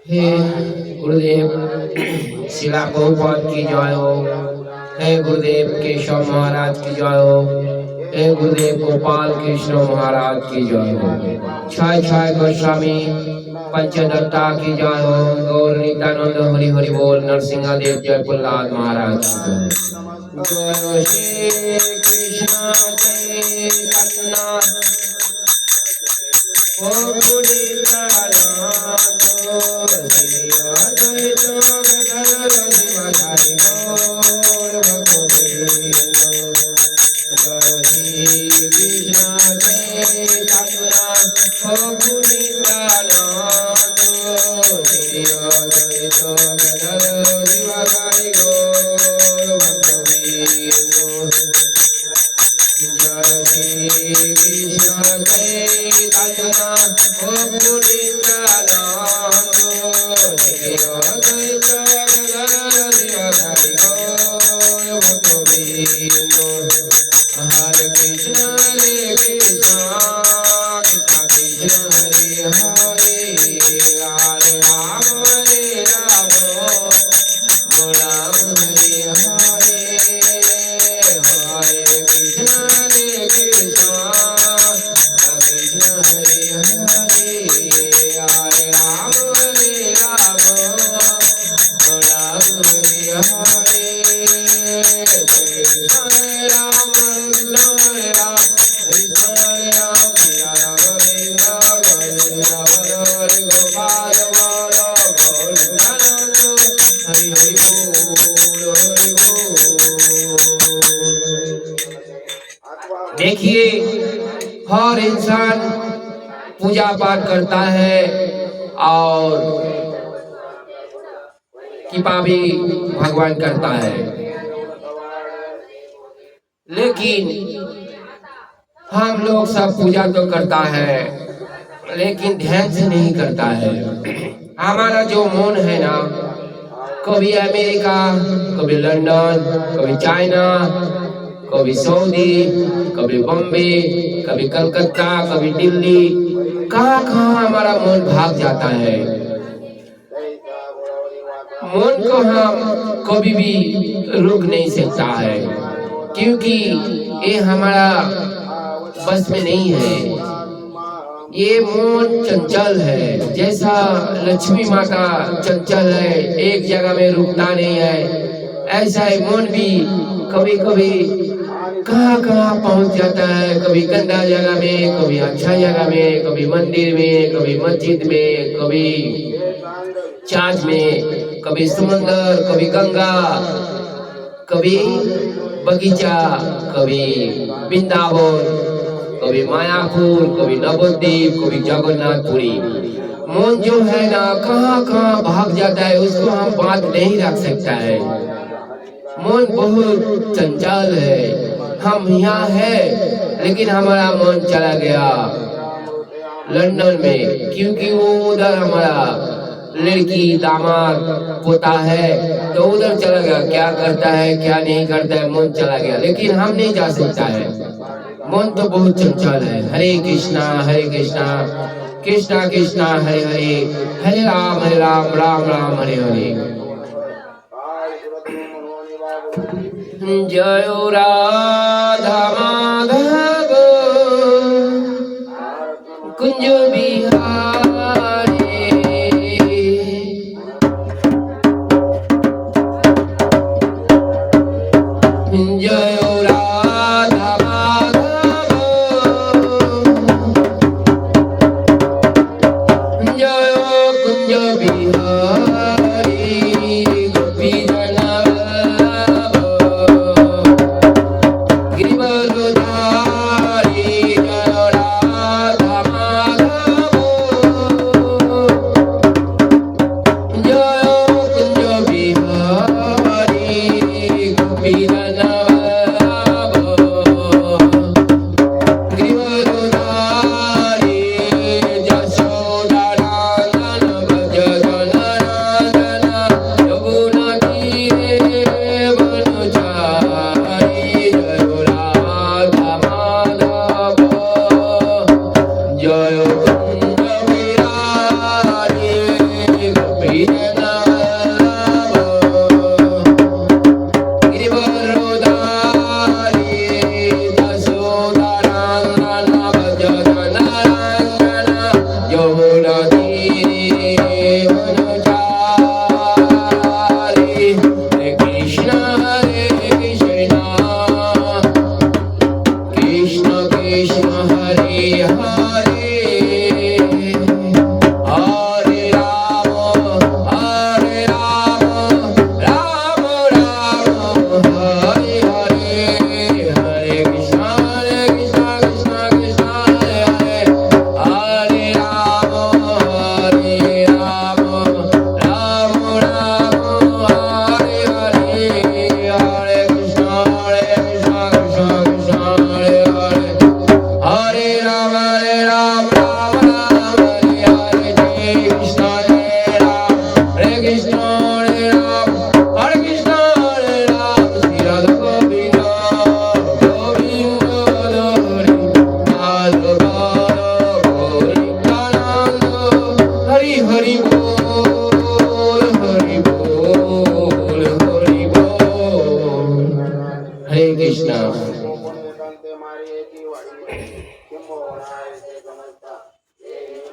हे गुरुदेव शिला प्रभुपाद की जय हो। हे गुरुदेव केशव महाराज की जय हो। हे गुरुदेव गोपाल कृष्ण महाराज की जय हो। छाय छाय गोस्वामी पंचदत्ता की जय हो। गौर नित्यानंद हरि हरि बोल। नरसिंह देव जय प्रहलाद महाराज की जय। जय श्री कृष्ण चैतन्य देखिए, हर इंसान पूजा पाठ करता है और कृपा भी भगवान करता है, लेकिन हम लोग सब पूजा तो करता है लेकिन ध्यान से नहीं करता है। हमारा जो मन है ना, कभी अमेरिका, कभी लंदन, कभी चाइना, कभी सऊदी, कभी बॉम्बे, कभी कलकत्ता, कभी दिल्ली, कहाँ कहाँ हमारा मन भाग जाता है। मन को हम कभी भी रोक नहीं सकता है, क्योंकि ये हमारा बस में नहीं है। ये मन चंचल है, जैसा लक्ष्मी माता चंचल है, एक जगह में रुकता नहीं है, ऐसा ही मन भी कभी कभी कहाँ कहाँ पहुंच जाता है। कभी गंदा जगह में, कभी अच्छा जगह में, कभी मंदिर में, कभी मस्जिद में, कभी चर्च में, कभी समुद्र, कभी गंगा, कभी बगीचा, कभी वृंदावन, कभी मायापुर, कभी नवद्वीप, कभी जगन्नाथपुरी। मन जो है ना, कहाँ कहाँ भाग जाता है, उसको हम बात नहीं रख सकता है। मन बहुत चंचल है। हम यहाँ है लेकिन हमारा मन चला गया लंदन में, क्योंकि वो उधर हमारा लड़की दामाद पोता है, तो उधर चला गया। क्या करता है क्या नहीं करता है, मन चला गया, लेकिन हम नहीं जा सकता है। मन तो बहुत चंचल है। हरे कृष्णा कृष्णा कृष्णा हरे हरे, हरे राम राम राम हरे हरे। जय राधा माधव कुंज बिहारी, जय राधा माधव, जय कुंज बिहारी, गोपी जय रंगन यमुना तीरे वनचारी हरे कृष्ण कृष्ण कृष्ण हरे हरे हरे राम राम राम हरे हरे हरे कृष्ण कृष्ण कृष्ण हरे हरे हरे राम राम राम हरे हरे हरे कृष्ण कृष्ण कृष्ण हरे हरे हरे राम राम राम हरे हरे जय कृष्ण हरे राम हरे कृष्ण हरे राम श्री राधा गोविंद गोविंद हरि माधव गोविंदानंद हरि हरि बोल हरि बोल हरि बोल हरे कृष्ण कोणी एकांते मारे की वाडी किंबहुना येथे गणेश